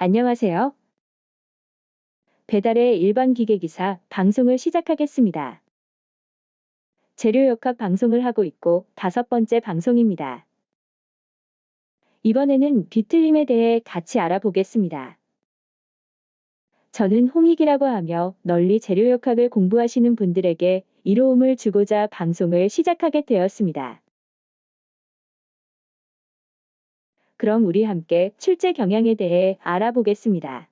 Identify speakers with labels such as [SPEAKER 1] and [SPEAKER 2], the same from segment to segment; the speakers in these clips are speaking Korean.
[SPEAKER 1] 안녕하세요. 배달의 일반 기계기사 방송을 시작하겠습니다. 재료역학 방송을 하고 있고 5번째 방송입니다. 이번에는 비틀림에 대해 같이 알아보겠습니다. 저는 홍익이라고 하며 널리 재료역학을 공부하시는 분들에게 이로움을 주고자 방송을 시작하게 되었습니다. 그럼 우리 함께 출제 경향에 대해 알아보겠습니다.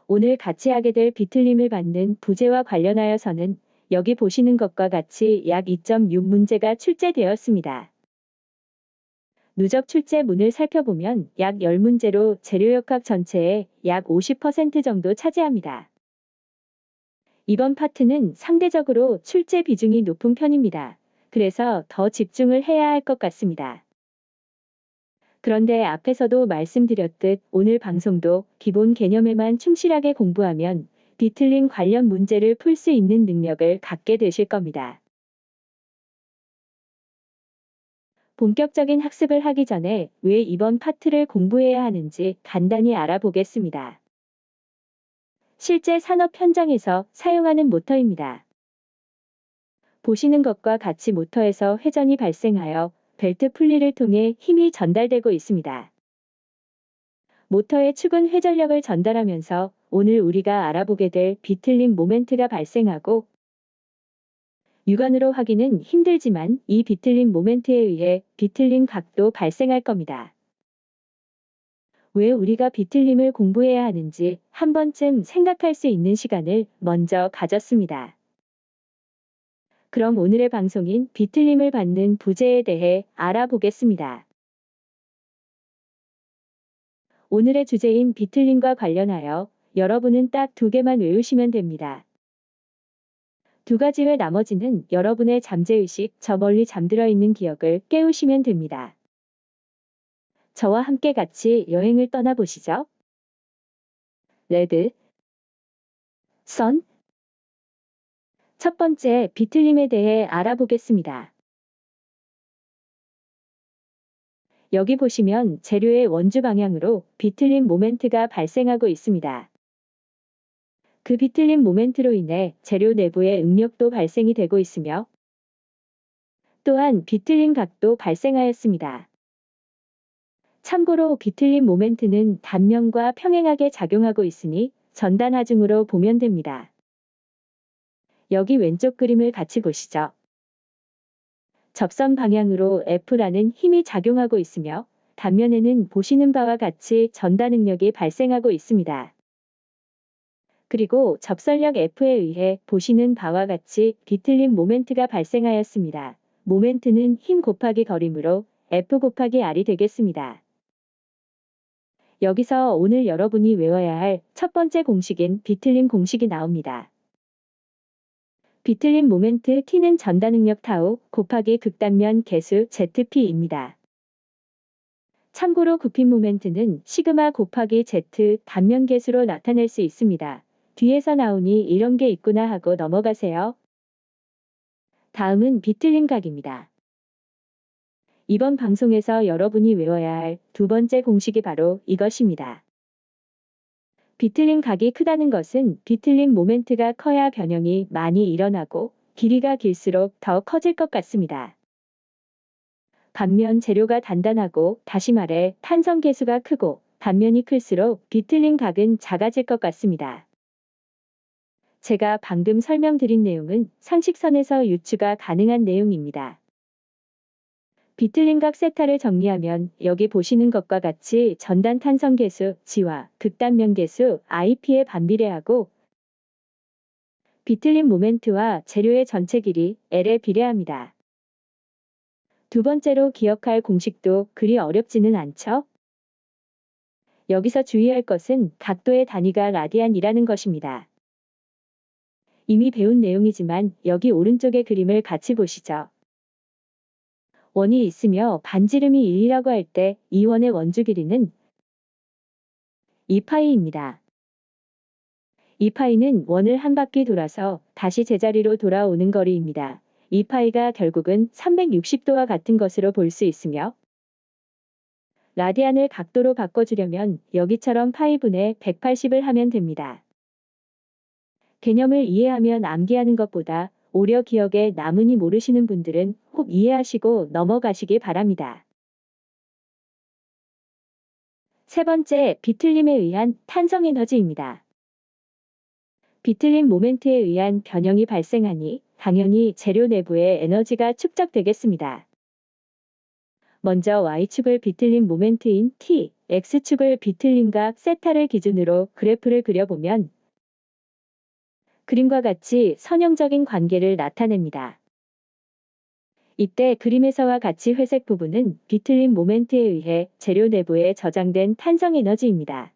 [SPEAKER 1] 오늘 같이 하게 될 비틀림을 받는 부재와 관련하여서는 여기 보시는 것과 같이 약 2.6 문제가 출제되었습니다. 누적 출제문을 살펴보면 약 10문제로 재료역학 전체의 약 50% 정도 차지합니다. 이번 파트는 상대적으로 출제 비중이 높은 편입니다. 그래서 더 집중을 해야 할 것 같습니다. 그런데 앞에서도 말씀드렸듯 오늘 방송도 기본 개념에만 충실하게 공부하면 비틀림 관련 문제를 풀 수 있는 능력을 갖게 되실 겁니다. 본격적인 학습을 하기 전에 왜 이번 파트를 공부해야 하는지 간단히 알아보겠습니다. 실제 산업 현장에서 사용하는 모터입니다. 보시는 것과 같이 모터에서 회전이 발생하여 벨트 풀리를 통해 힘이 전달되고 있습니다. 모터의 축은 회전력을 전달하면서 오늘 우리가 알아보게 될 비틀림 모멘트가 발생하고 육안으로 확인은 힘들지만 이 비틀림 모멘트에 의해 비틀림 각도 발생할 겁니다. 왜 우리가 비틀림을 공부해야 하는지 한 번쯤 생각할 수 있는 시간을 먼저 가졌습니다. 그럼 오늘의 방송인 비틀림을 받는 부재에 대해 알아보겠습니다. 오늘의 주제인 비틀림과 관련하여 여러분은 딱 2개만 외우시면 됩니다. 2가지 외 나머지는 여러분의 잠재의식, 저 멀리 잠들어 있는 기억을 깨우시면 됩니다. 저와 함께 같이 여행을 떠나보시죠. 레드, 선. 첫 번째, 비틀림에 대해 알아보겠습니다. 여기 보시면 재료의 원주 방향으로 비틀림 모멘트가 발생하고 있습니다. 그 비틀림 모멘트로 인해 재료 내부의 응력도 발생이 되고 있으며 또한 비틀림 각도 발생하였습니다. 참고로 비틀림 모멘트는 단면과 평행하게 작용하고 있으니 전단하중으로 보면 됩니다. 여기 왼쪽 그림을 같이 보시죠. 접선 방향으로 F라는 힘이 작용하고 있으며 단면에는 보시는 바와 같이 전단 응력이 발생하고 있습니다. 그리고 접선력 F에 의해 보시는 바와 같이 비틀림 모멘트가 발생하였습니다. 모멘트는 힘 곱하기 거리므로 F 곱하기 R이 되겠습니다. 여기서 오늘 여러분이 외워야 할 첫 번째 공식인 비틀림 공식이 나옵니다. 비틀림 모멘트 T는 전단 응력 타우 곱하기 극단면 개수 ZP입니다. 참고로 굽힘 모멘트는 시그마 곱하기 Z 단면 개수로 나타낼 수 있습니다. 뒤에서 나오니 이런 게 있구나 하고 넘어가세요. 다음은 비틀림 각입니다. 이번 방송에서 여러분이 외워야 할 2번째 공식이 바로 이것입니다. 비틀림 각이 크다는 것은 비틀림 모멘트가 커야 변형이 많이 일어나고 길이가 길수록 더 커질 것 같습니다. 반면 재료가 단단하고 다시 말해 탄성 계수가 크고 단면이 클수록 비틀림 각은 작아질 것 같습니다. 제가 방금 설명드린 내용은 상식선에서 유추가 가능한 내용입니다. 비틀림각 세타를 정리하면 여기 보시는 것과 같이 전단 탄성 계수 G와 극단면 계수 IP에 반비례하고 비틀림 모멘트와 재료의 전체 길이 L에 비례합니다. 두 번째로 기억할 공식도 그리 어렵지는 않죠? 여기서 주의할 것은 각도의 단위가 라디안이라는 것입니다. 이미 배운 내용이지만 여기 오른쪽의 그림을 같이 보시죠. 원이 있으며 반지름이 1이라고 할 때 이 원의 원주 길이는 2파이입니다. 2파이는 원을 한 바퀴 돌아서 다시 제자리로 돌아오는 거리입니다. 2파이가 결국은 360도와 같은 것으로 볼 수 있으며 라디안을 각도로 바꿔주려면 여기처럼 파이분의 180을 하면 됩니다. 개념을 이해하면 암기하는 것보다 오려 기억에 남으니 모르시는 분들은 꼭 이해하시고 넘어가시기 바랍니다. 세 번째, 비틀림에 의한 탄성에너지입니다. 비틀림 모멘트에 의한 변형이 발생하니 당연히 재료 내부에 에너지가 축적되겠습니다. 먼저 Y축을 비틀림 모멘트인 T, X축을 비틀림각 세타를 기준으로 그래프를 그려보면 그림과 같이 선형적인 관계를 나타냅니다. 이때 그림에서와 같이 회색 부분은 비틀림 모멘트에 의해 재료 내부에 저장된 탄성 에너지입니다.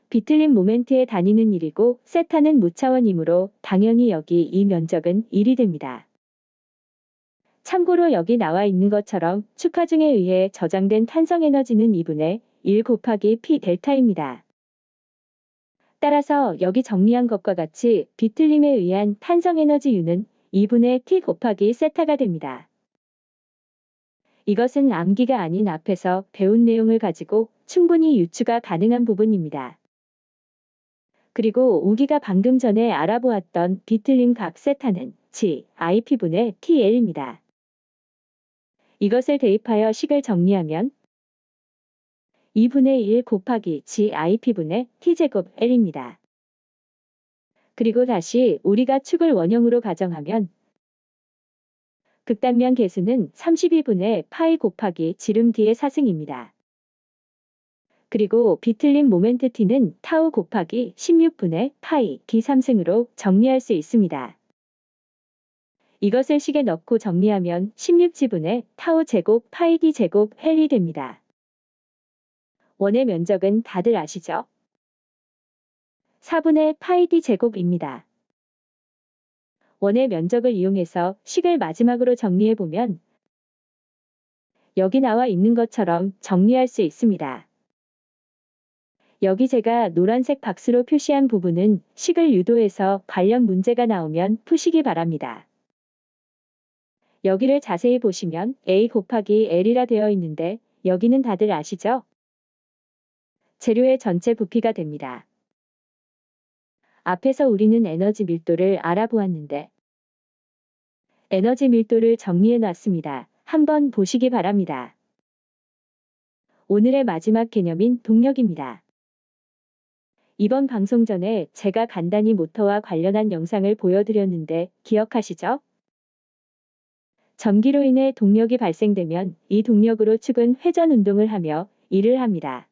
[SPEAKER 1] 비틀림 모멘트의 단위는 1이고 세타는 무차원이므로 당연히 여기 이 면적은 1이 됩니다. 참고로 여기 나와 있는 것처럼 축하중에 의해 저장된 탄성 에너지는 2분의 1 곱하기 P 델타입니다. 따라서 여기 정리한 것과 같이 비틀림에 의한 탄성 에너지 U는 2분의 T 곱하기 세타가 됩니다. 이것은 암기가 아닌 앞에서 배운 내용을 가지고 충분히 유추가 가능한 부분입니다. 그리고 우기가 방금 전에 알아보았던 비틀림 각 세타는 GIP분의 TL입니다. 이것을 대입하여 식을 정리하면 2분의 1 곱하기 GIP분의 T제곱 L입니다. 그리고 다시 우리가 축을 원형으로 가정하면 극단면 계수는 32분의 파이 곱하기 지름 D의 4승입니다. 그리고 비틀림 모멘트 T는 타우 곱하기 16분의 파이 D 3승으로 정리할 수 있습니다. 이것을 식에 넣고 정리하면 16지분의 타우 제곱 파이 D 제곱 헬이 됩니다. 원의 면적은 다들 아시죠? 4분의 파이 D 제곱입니다. 원의 면적을 이용해서 식을 마지막으로 정리해보면 여기 나와 있는 것처럼 정리할 수 있습니다. 여기 제가 노란색 박스로 표시한 부분은 식을 유도해서 관련 문제가 나오면 푸시기 바랍니다. 여기를 자세히 보시면 A 곱하기 L이라 되어 있는데 여기는 다들 아시죠? 재료의 전체 부피가 됩니다. 앞에서 우리는 에너지 밀도를 알아보았는데 에너지 밀도를 정리해 놨습니다. 한번 보시기 바랍니다. 오늘의 마지막 개념인 동력입니다. 이번 방송 전에 제가 간단히 모터와 관련한 영상을 보여드렸는데 기억하시죠? 전기로 인해 동력이 발생되면 이 동력으로 축은 회전 운동을 하며 일을 합니다.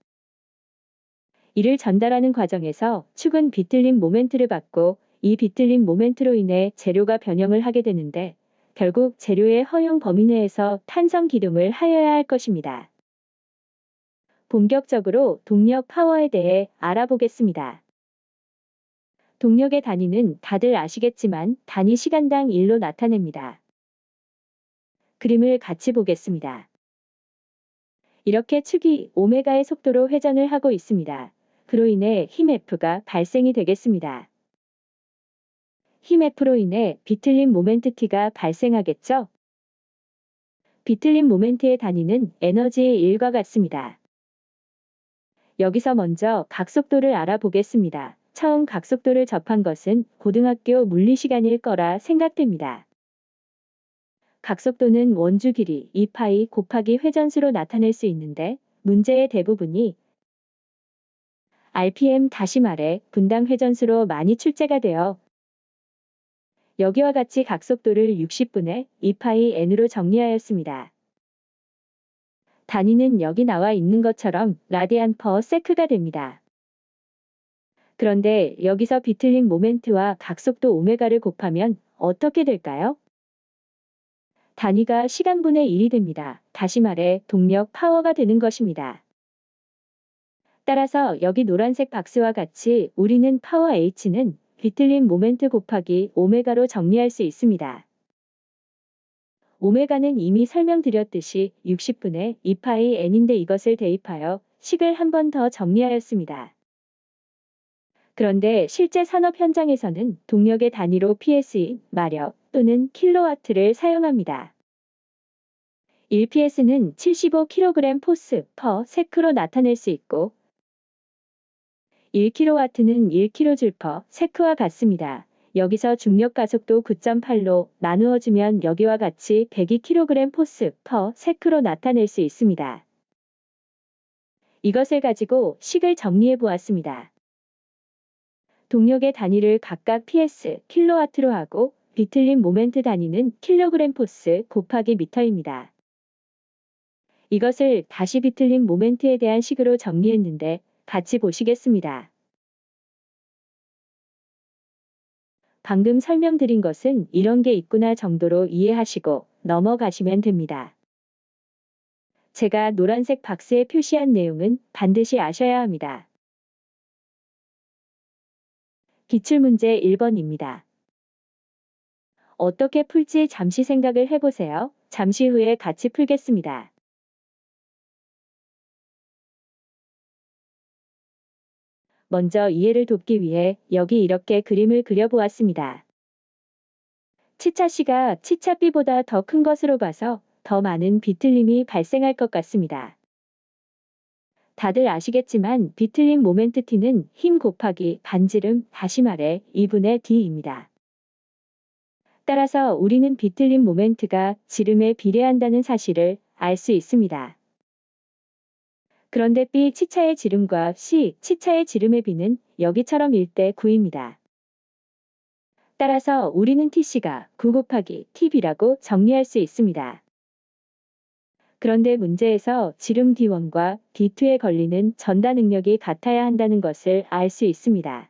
[SPEAKER 1] 이를 전달하는 과정에서 축은 비틀림 모멘트를 받고 이 비틀림 모멘트로 인해 재료가 변형을 하게 되는데 결국 재료의 허용 범위 내에서 탄성 기름을 하여야 할 것입니다. 본격적으로 동력 파워에 대해 알아보겠습니다. 동력의 단위는 다들 아시겠지만 단위 시간당 1로 나타냅니다. 그림을 같이 보겠습니다. 이렇게 축이 오메가의 속도로 회전을 하고 있습니다. 그로 인해 힘 F가 발생이 되겠습니다. 힘 F로 인해 비틀림 모멘트 T가 발생하겠죠? 비틀림 모멘트의 단위는 에너지의 1과 같습니다. 여기서 먼저 각속도를 알아보겠습니다. 처음 각속도를 접한 것은 고등학교 물리 시간일 거라 생각됩니다. 각속도는 원주 길이 2파이 곱하기 회전수로 나타낼 수 있는데 문제의 대부분이 RPM 다시 말해 분당 회전수로 많이 출제가 되어 여기와 같이 각속도를 60분의 2파이 n으로 정리하였습니다. 단위는 여기 나와 있는 것처럼 라디안 퍼 세크가 됩니다. 그런데 여기서 비틀림 모멘트와 각속도 오메가를 곱하면 어떻게 될까요? 단위가 시간분의 1이 됩니다. 다시 말해 동력 파워가 되는 것입니다. 따라서 여기 노란색 박스와 같이 우리는 파워 H는 비틀림 모멘트 곱하기 오메가로 정리할 수 있습니다. 오메가는 이미 설명드렸듯이 60분의 2파이 n인데 이것을 대입하여 식을 한 번 더 정리하였습니다. 그런데 실제 산업 현장에서는 동력의 단위로 PS인 마력 또는 킬로와트를 사용합니다. 1ps는 75kg 포스 퍼 세크로 나타낼 수 있고 1kW는 1kJ per 세크와 같습니다. 여기서 중력 가속도 9.8로 나누어주면 여기와 같이 102kg 포스 퍼 세크로 나타낼 수 있습니다. 이것을 가지고 식을 정리해 보았습니다. 동력의 단위를 각각 ps, 킬로와트로 하고 비틀림 모멘트 단위는 킬로그램 포스 곱하기 미터입니다. 이것을 다시 비틀림 모멘트에 대한 식으로 정리했는데 같이 보시겠습니다. 방금 설명드린 것은 이런 게 있구나 정도로 이해하시고 넘어가시면 됩니다. 제가 노란색 박스에 표시한 내용은 반드시 아셔야 합니다. 기출문제 1번입니다. 어떻게 풀지 잠시 생각을 해보세요. 잠시 후에 같이 풀겠습니다. 먼저 이해를 돕기 위해 여기 이렇게 그림을 그려보았습니다. 치차 C가 치차 B보다 더 큰 것으로 봐서 더 많은 비틀림이 발생할 것 같습니다. 다들 아시겠지만 비틀림 모멘트 T는 힘 곱하기 반지름, 다시 말해 2분의 D입니다. 따라서 우리는 비틀림 모멘트가 지름에 비례한다는 사실을 알 수 있습니다. 그런데 B 치차의 지름과 C 치차의 지름의 B는 여기처럼 1대 9입니다. 따라서 우리는 TC가 9 곱하기 TB라고 정리할 수 있습니다. 그런데 문제에서 지름 D1과 D2에 걸리는 전다 능력이 같아야 한다는 것을 알 수 있습니다.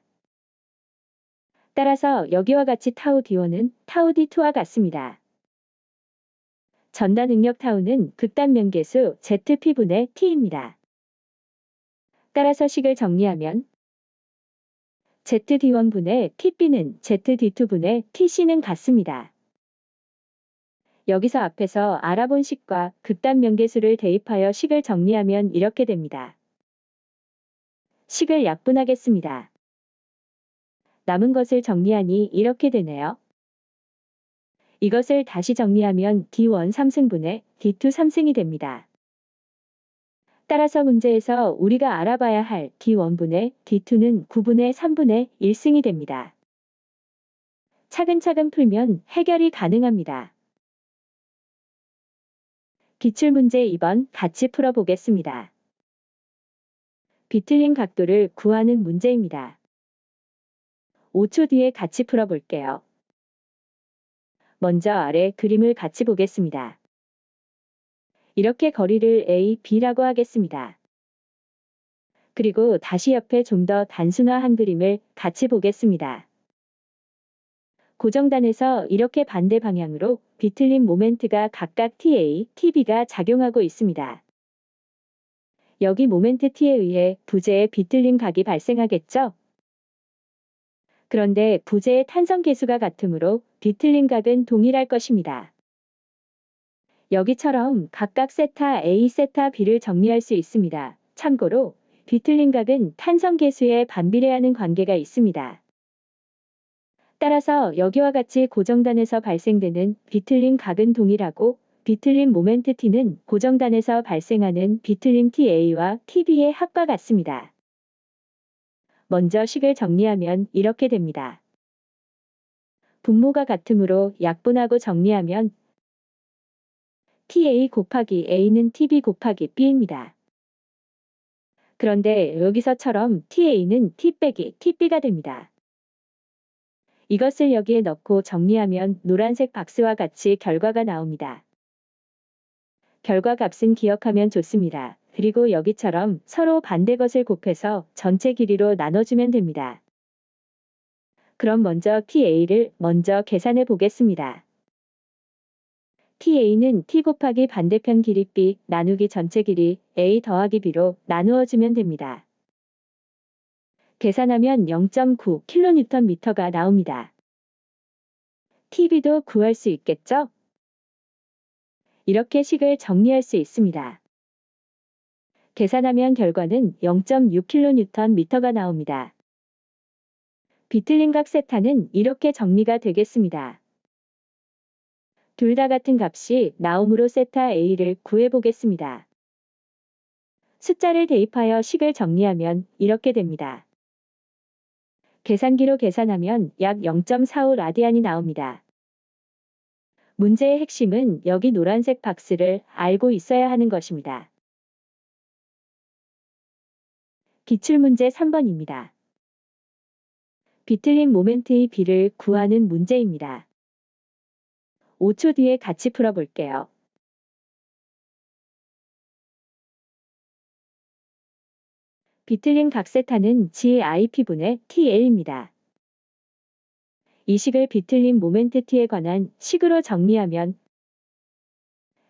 [SPEAKER 1] 따라서 여기와 같이 타우 D1은 타우 D2와 같습니다. 전다 능력 타우는 극단 면계수 ZP분의 T입니다. 따라서 식을 정리하면 ZD1분의 TB는 ZD2분의 TC는 같습니다. 여기서 앞에서 알아본 식과 극단 면계수를 대입하여 식을 정리하면 이렇게 됩니다. 식을 약분하겠습니다. 남은 것을 정리하니 이렇게 되네요. 이것을 다시 정리하면 D1 3승분의 D2 3승이 됩니다. 따라서 문제에서 우리가 알아봐야 할 D1분의 D2는 9분의 3분의 1승이 됩니다. 차근차근 풀면 해결이 가능합니다. 기출문제 2번 같이 풀어보겠습니다. 비틀림 각도를 구하는 문제입니다. 5초 뒤에 같이 풀어볼게요. 먼저 아래 그림을 같이 보겠습니다. 이렇게 거리를 A, B라고 하겠습니다. 그리고 다시 옆에 좀 더 단순화한 그림을 같이 보겠습니다. 고정단에서 이렇게 반대 방향으로 비틀림 모멘트가 각각 TA, TB가 작용하고 있습니다. 여기 모멘트 T에 의해 부재의 비틀림 각이 발생하겠죠? 그런데 부재의 탄성 계수가 같으므로 비틀림 각은 동일할 것입니다. 여기처럼 각각 세타 A, 세타 B를 정리할 수 있습니다. 참고로 비틀림 각은 탄성 계수에 반비례하는 관계가 있습니다. 따라서 여기와 같이 고정단에서 발생되는 비틀림 각은 동일하고 비틀림 모멘트 T는 고정단에서 발생하는 비틀림 TA와 TB의 합과 같습니다. 먼저 식을 정리하면 이렇게 됩니다. 분모가 같으므로 약분하고 정리하면 TA 곱하기 A는 TB 곱하기 B입니다. 그런데 여기서처럼 TA는 T 빼기 TB가 됩니다. 이것을 여기에 넣고 정리하면 노란색 박스와 같이 결과가 나옵니다. 결과 값은 기억하면 좋습니다. 그리고 여기처럼 서로 반대 것을 곱해서 전체 길이로 나눠주면 됩니다. 그럼 먼저 TA를 먼저 계산해 보겠습니다. TA는 T 곱하기 반대편 길이 B 나누기 전체 길이 A 더하기 B로 나누어주면 됩니다. 계산하면 0.9kNm가 나옵니다. TB도 구할 수 있겠죠? 이렇게 식을 정리할 수 있습니다. 계산하면 결과는 0.6kNm가 나옵니다. 비틀림 각 세타는 이렇게 정리가 되겠습니다. 둘 다 같은 값이 나오므로 세타 A를 구해보겠습니다. 숫자를 대입하여 식을 정리하면 이렇게 됩니다. 계산기로 계산하면 약 0.45 라디안이 나옵니다. 문제의 핵심은 여기 노란색 박스를 알고 있어야 하는 것입니다. 기출문제 3번입니다. 비틀린 모멘트의 B를 구하는 문제입니다. 5초 뒤에 같이 풀어볼게요. 비틀린 각세타는 GIP분의 TL입니다. 이 식을 비틀린 모멘트 T에 관한 식으로 정리하면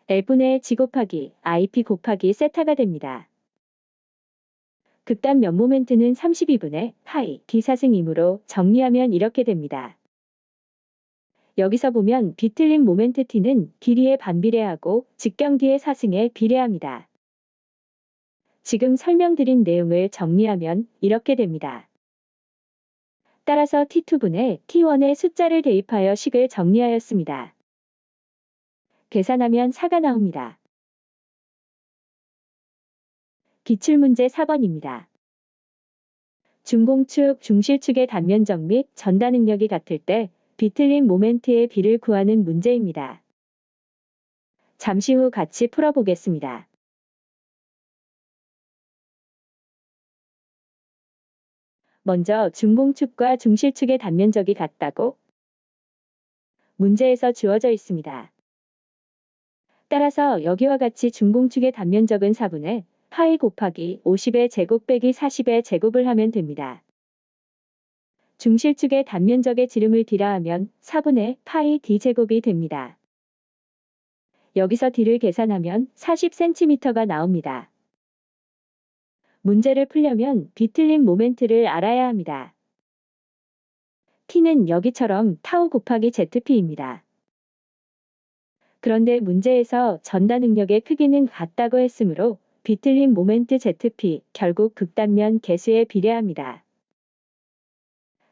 [SPEAKER 1] L분의 G 곱하기 IP 곱하기 세타가 됩니다. 극단 면 모멘트는 32분의 파이 D4승이므로 정리하면 이렇게 됩니다. 여기서 보면 비틀린 모멘트 T는 길이에 반비례하고 직경 D의 4승에 비례합니다. 지금 설명드린 내용을 정리하면 이렇게 됩니다. 따라서 T2분의 T1의 숫자를 대입하여 식을 정리하였습니다. 계산하면 4가 나옵니다. 기출문제 4번입니다. 중공축, 중실축의 단면적 및 전다 능력이 같을 때 비틀린 모멘트의 B를 구하는 문제입니다. 잠시 후 같이 풀어보겠습니다. 먼저 중공축과 중실축의 단면적이 같다고 문제에서 주어져 있습니다. 따라서 여기와 같이 중공축의 단면적은 4분의 파이 곱하기 50의 제곱 빼기 40의 제곱을 하면 됩니다. 중실축의 단면적의 지름을 D라하면 4분의 파이 D제곱이 됩니다. 여기서 D를 계산하면 40cm가 나옵니다. 문제를 풀려면 비틀린 모멘트를 알아야 합니다. T는 여기처럼 타우 곱하기 ZP입니다. 그런데 문제에서 전다 능력의 크기는 같다고 했으므로 비틀린 모멘트 ZP 결국 극단면 개수에 비례합니다.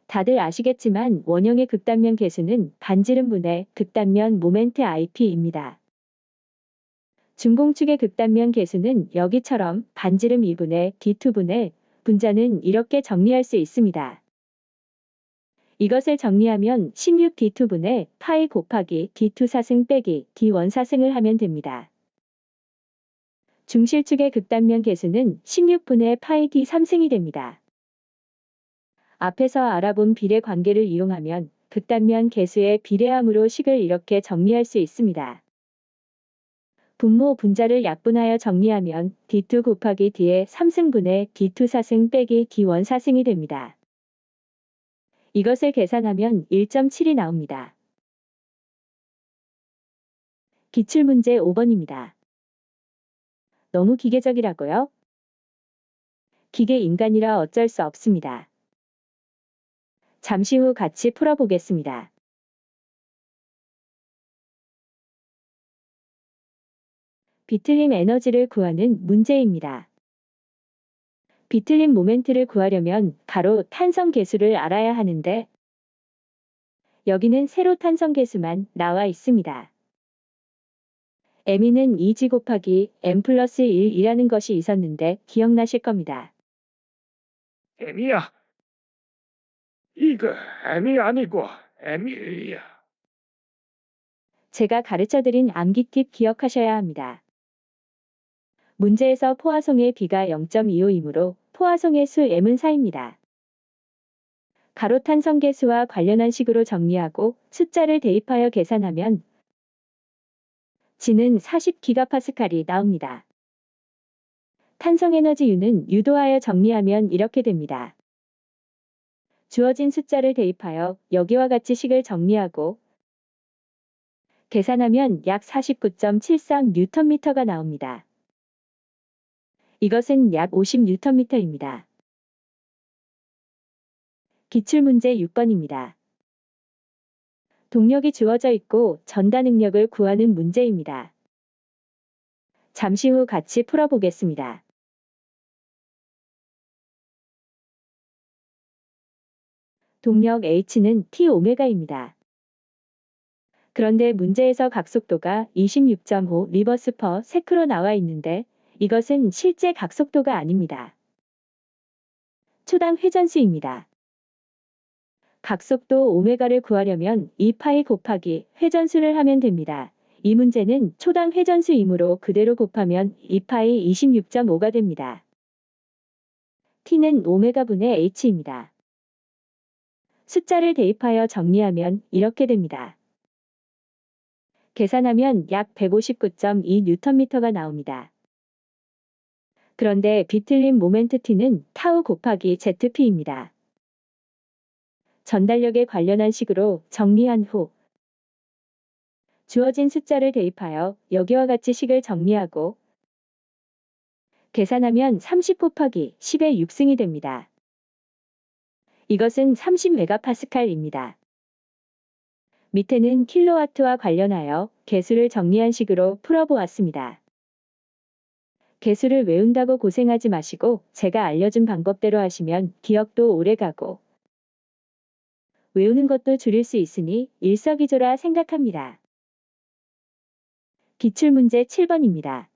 [SPEAKER 1] 다들 아시겠지만 원형의 극단면 개수는 반지름분의 극단면 모멘트 IP입니다. 중공축의 극단면 개수는 여기처럼 반지름 2분의 D2분의 분자는 이렇게 정리할 수 있습니다. 이것을 정리하면 16D2분의 파이 곱하기 D2 4승 빼기 D1 4승을 하면 됩니다. 중실축의 극단면 개수는 16분의 파이 D 3승이 됩니다. 앞에서 알아본 비례 관계를 이용하면 극단면 개수의 비례함으로 식을 이렇게 정리할 수 있습니다. 분모 분자를 약분하여 정리하면 D2 곱하기 D의 3승분의 D2 4승 빼기 D1 4승이 됩니다. 이것을 계산하면 1.7이 나옵니다. 기출문제 5번입니다. 너무 기계적이라고요? 기계 인간이라 어쩔 수 없습니다. 잠시 후 같이 풀어보겠습니다. 비틀림 에너지를 구하는 문제입니다. 비틀림 모멘트를 구하려면 바로 탄성 계수를 알아야 하는데 여기는 세로 탄성 계수만 나와 있습니다. M이는 2G 곱하기 M 플러스 1이라는 것이 있었는데 기억나실 겁니다.
[SPEAKER 2] M이야. 이거 M이 아니고 M이야.
[SPEAKER 1] 제가 가르쳐드린 암기 팁 기억하셔야 합니다. 문제에서 포화송의 B가 0.25이므로 포화송의 수 M은 4입니다. 가로 탄성 계수와 관련한 식으로 정리하고 숫자를 대입하여 계산하면 G는 40기가파스칼이 나옵니다. 탄성 에너지 U는 유도하여 정리하면 이렇게 됩니다. 주어진 숫자를 대입하여 여기와 같이 식을 정리하고 계산하면 약 49.73Nm가 나옵니다. 이것은 약 50Nm입니다. 기출문제 6번입니다. 동력이 주어져 있고 전다 능력을 구하는 문제입니다. 잠시 후 같이 풀어보겠습니다. 동력 H는 T오메가입니다. 그런데 문제에서 각속도가 26.5 리버스 퍼 세크로 나와 있는데 이것은 실제 각속도가 아닙니다. 초당 회전수입니다. 각속도 오메가를 구하려면 2파이 곱하기 회전수를 하면 됩니다. 이 문제는 초당 회전수이므로 그대로 곱하면 2파이 26.5가 됩니다. t는 오메가분의 h입니다. 숫자를 대입하여 정리하면 이렇게 됩니다. 계산하면 약 159.2Nm가 나옵니다. 그런데 비틀림 모멘트 t는 타우 곱하기 zp입니다. 전달력에 관련한 식으로 정리한 후 주어진 숫자를 대입하여 여기와 같이 식을 정리하고 계산하면 30 곱하기 10의 6승이 됩니다. 이것은 30메가파스칼입니다. 밑에는 킬로와트와 관련하여 개수를 정리한 식으로 풀어보았습니다. 개수를 외운다고 고생하지 마시고 제가 알려준 방법대로 하시면 기억도 오래가고 외우는 것도 줄일 수 있으니 일석이조라 생각합니다. 기출문제 7번입니다.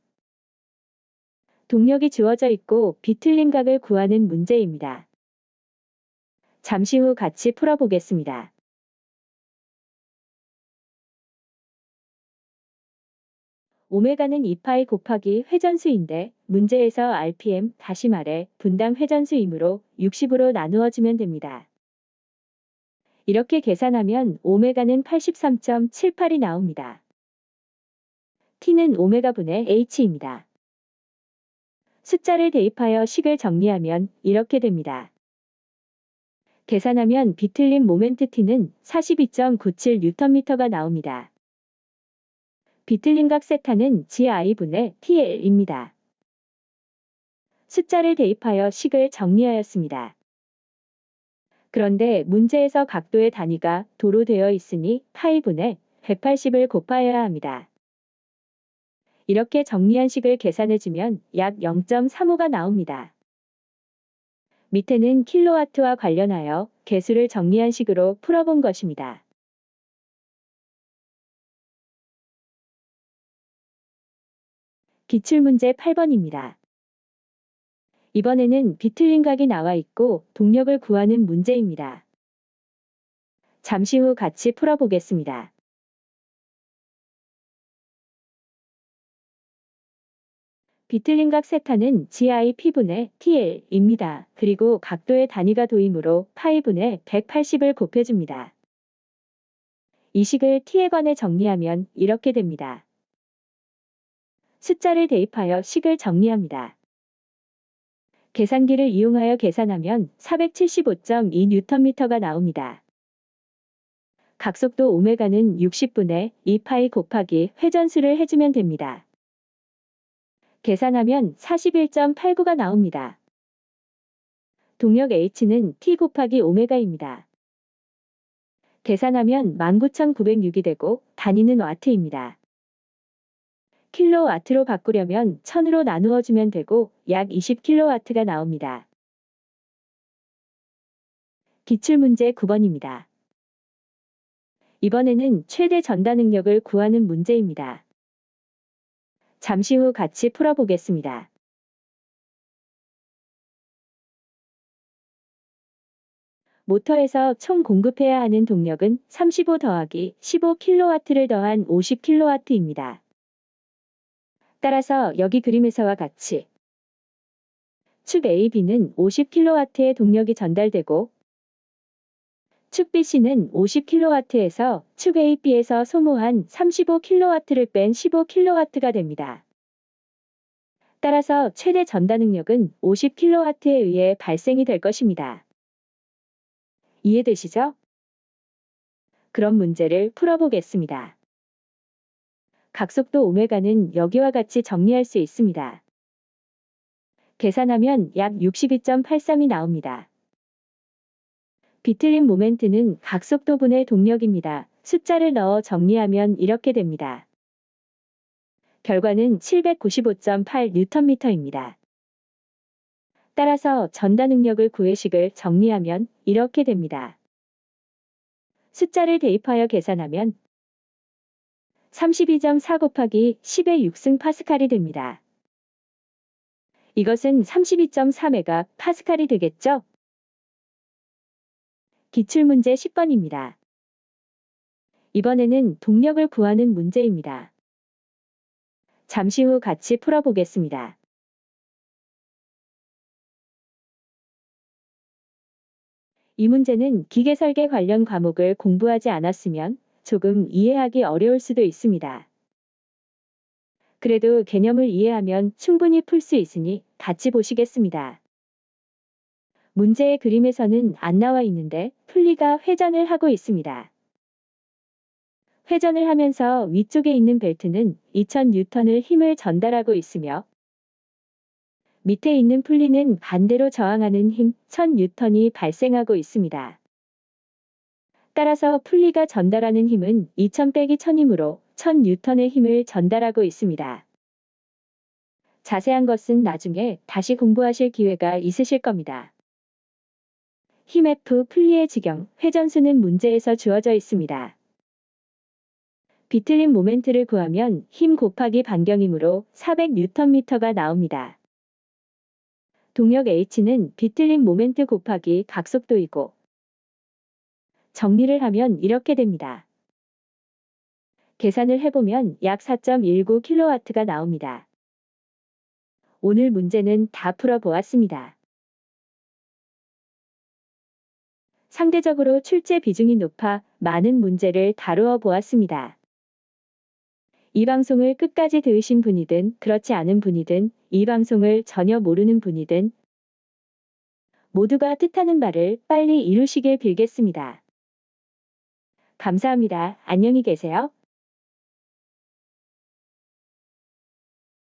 [SPEAKER 1] 동력이 주어져 있고 비틀림 각을 구하는 문제입니다. 잠시 후 같이 풀어보겠습니다. 오메가는 2파이 곱하기 회전수인데 문제에서 RPM 다시 말해 분당 회전수이므로 60으로 나누어주면 됩니다. 이렇게 계산하면 오메가는 83.78이 나옵니다. t는 오메가분의 h입니다. 숫자를 대입하여 식을 정리하면 이렇게 됩니다. 계산하면 비틀림 모멘트 t는 42.97Nm가 나옵니다. 비틀림각 세타는 GI분의 TL입니다. 숫자를 대입하여 식을 정리하였습니다. 그런데 문제에서 각도의 단위가 도로 되어 있으니 파이분의 180을 곱하여야 합니다. 이렇게 정리한 식을 계산해주면 약 0.35가 나옵니다. 밑에는 킬로와트와 관련하여 개수를 정리한 식으로 풀어본 것입니다. 기출문제 8번입니다. 이번에는 비틀린 각이 나와 있고 동력을 구하는 문제입니다. 잠시 후 같이 풀어보겠습니다. 비틀린 각 세타는 GIP분의 TL입니다. 그리고 각도의 단위가 도이므로 파이분의 180을 곱해줍니다. 이 식을 t에 관해 정리하면 이렇게 됩니다. 숫자를 대입하여 식을 정리합니다. 계산기를 이용하여 계산하면 475.2Nm가 나옵니다. 각속도 오메가는 60분의 2파이 곱하기 회전수를 해주면 됩니다. 계산하면 41.89가 나옵니다. 동력 H는 T 곱하기 오메가입니다. 계산하면 19,906이 되고 단위는 와트입니다. 킬로와트로 바꾸려면 1000으로 나누어주면 되고 약 20킬로와트가 나옵니다. 기출문제 9번입니다. 이번에는 최대 전다 능력을 구하는 문제입니다. 잠시 후 같이 풀어보겠습니다. 모터에서 총 공급해야 하는 동력은 35 더하기 15킬로와트를 더한 50킬로와트입니다. 따라서 여기 그림에서와 같이 축 AB는 50킬로와트의 동력이 전달되고 축 BC는 50킬로와트에서 축 AB에서 소모한 35킬로와트를 뺀 15킬로와트가 됩니다. 따라서 최대 전다 능력은 50킬로와트에 의해 발생이 될 것입니다. 이해되시죠? 그럼 문제를 풀어보겠습니다. 각속도 오메가는 여기와 같이 정리할 수 있습니다. 계산하면 약 62.83이 나옵니다. 비틀림 모멘트는 각속도분의 동력입니다. 숫자를 넣어 정리하면 이렇게 됩니다. 결과는 795.8Nm입니다. 따라서 전다 능력을 구해 식을 정리하면 이렇게 됩니다. 숫자를 대입하여 계산하면 32.4 곱하기 10의 6승 파스칼이 됩니다. 이것은 32.4 메가파스칼이 되겠죠? 기출문제 10번입니다. 이번에는 동력을 구하는 문제입니다. 잠시 후 같이 풀어보겠습니다. 이 문제는 기계설계 관련 과목을 공부하지 않았으면 조금 이해하기 어려울 수도 있습니다. 그래도 개념을 이해하면 충분히 풀 수 있으니 같이 보시겠습니다. 문제의 그림에서는 안 나와 있는데 풀리가 회전을 하고 있습니다. 회전을 하면서 위쪽에 있는 벨트는 2000N을 힘을 전달하고 있으며 밑에 있는 풀리는 반대로 저항하는 힘 1000N이 발생하고 있습니다. 따라서 풀리가 전달하는 힘은 2000 빼기 1000이므로 1000N의 힘을 전달하고 있습니다. 자세한 것은 나중에 다시 공부하실 기회가 있으실 겁니다. 힘 F 풀리의 지경, 회전수는 문제에서 주어져 있습니다. 비틀린 모멘트를 구하면 힘 곱하기 반경이므로 400Nm가 나옵니다. 동력 H는 비틀린 모멘트 곱하기 각속도이고 정리를 하면 이렇게 됩니다. 계산을 해보면 약 4.19kW가 나옵니다. 오늘 문제는 다 풀어보았습니다. 상대적으로 출제 비중이 높아 많은 문제를 다루어 보았습니다. 이 방송을 끝까지 들으신 분이든 그렇지 않은 분이든 이 방송을 전혀 모르는 분이든 모두가 뜻하는 바를 빨리 이루시길 빌겠습니다. 감사합니다. 안녕히 계세요.